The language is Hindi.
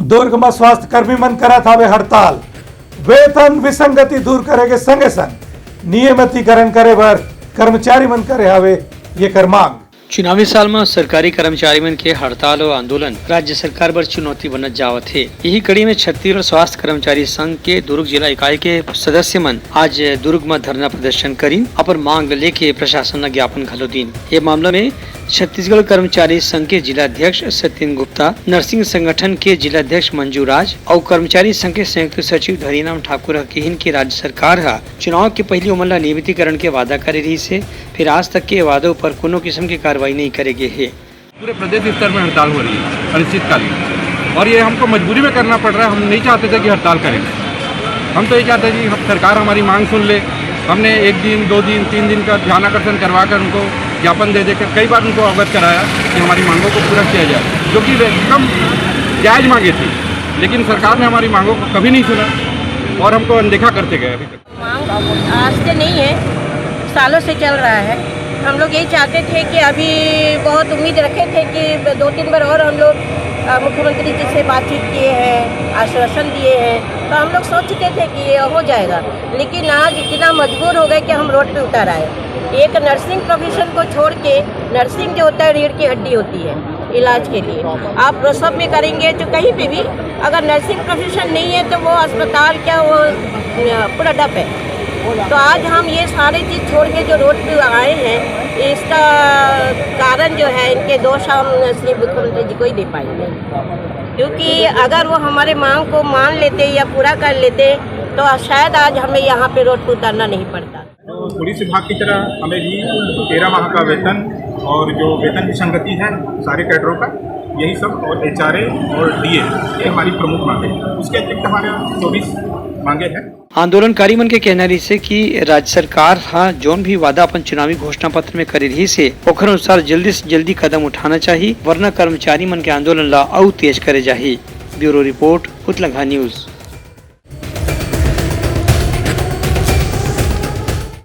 दुर्ग में स्वास्थ्य कर्मी मन करा था हड़ताल। वेतन विसंगति दूर करे के संगे संग नियमितीकरण करे बर कर्मचारी मन करे हवे ये कर मांग। चुनावी साल में सरकारी कर्मचारी मन के हड़ताल और आंदोलन राज्य सरकार पर चुनौती बनत जावत है। यही कड़ी में छत्तीसगढ़ स्वास्थ्य कर्मचारी संघ के दुर्ग जिला इकाई के सदस्य मन आज दुर्ग में धरना प्रदर्शन करी अपन मांग लेके प्रशासन ने ज्ञापन घलो दीन। ये मामला में छत्तीसगढ़ कर्मचारी संघ के जिलाध्यक्ष सत्येंद्र गुप्ता, नर्सिंग संगठन के जिलाध्यक्ष मंजू राज और कर्मचारी संघ के संयुक्त सचिव धरीराम ठाकुर कहिन की राज्य सरकार है चुनाव के पहले उमन नियमितीकरण के वादा करे रही से फिर आज तक के वादों पर कोनो किस्म की कार्रवाई नहीं करेगी है। पूरे प्रदेश स्तर में हड़ताल हो रही है अनिश्चितकालीन, और ये हमको मजबूरी में करना पड़ रहा है। हम नहीं चाहते थे कि हड़ताल करें, हम तो ये चाहते हैं कि सरकार हमारी मांग सुन ले। हमने 1 दिन 2 दिन 3 दिन का ध्यान आकर्षण करवा कर उनको ज्ञापन दे देकर कई बार उनको अवगत कराया कि हमारी मांगों को पूरा किया जाए, जो कि एकदम जायज़ मांगे थी, लेकिन सरकार ने हमारी मांगों को कभी नहीं सुना और हमको अनदेखा करते गए। अभी तक मांग आज से नहीं है, सालों से चल रहा है। हम लोग यही चाहते थे कि अभी बहुत उम्मीद रखे थे कि 2-3 बार और हम लोग मुख्यमंत्री जी से बातचीत किए हैं, आश्वासन दिए हैं, तो हम लोग सोचते थे कि ये हो जाएगा, लेकिन आज इतना मजबूर हो गए कि हम रोड पे उतर आए। एक नर्सिंग प्रोफेशन को छोड़ के, नर्सिंग जो होता है रीढ़ की हड्डी होती है इलाज के लिए, आप प्रसव में करेंगे जो कहीं पे भी अगर नर्सिंग प्रोफेशन नहीं है तो वो अस्पताल क्या वो पूरा डप है। तो आज हम ये सारी चीज़ छोड़ के जो रोड पे आए हैं, इसका कारण जो है इनके दोष हम श्री मुख्यमंत्री जी को ही दे पाएंगे, क्योंकि अगर वो हमारे मांग को मान लेते या पूरा कर लेते तो शायद आज हमें यहाँ पे रोड पर उतरना नहीं पड़ता। तो पुलिस विभाग की तरह हमें भी 13 माह का वेतन और जो वेतन विसंगति है सारे कैडरों का, यही सब, और HRA और DA, ये हमारी प्रमुख मांगे हैं। उसके अतिरिक्त हमारे 24 मांगे हैं। आंदोलनकारी मन के कहना रही से कि राज्य सरकार जोन भी वादा अपन चुनावी घोषणा पत्र में करे रही से ओखर अनुसार जल्दी से जल्दी कदम उठाना चाहिए, वरना कर्मचारी मन के आंदोलन ला और तेज करे जाही। ब्यूरो रिपोर्ट, पुतलंगा न्यूज।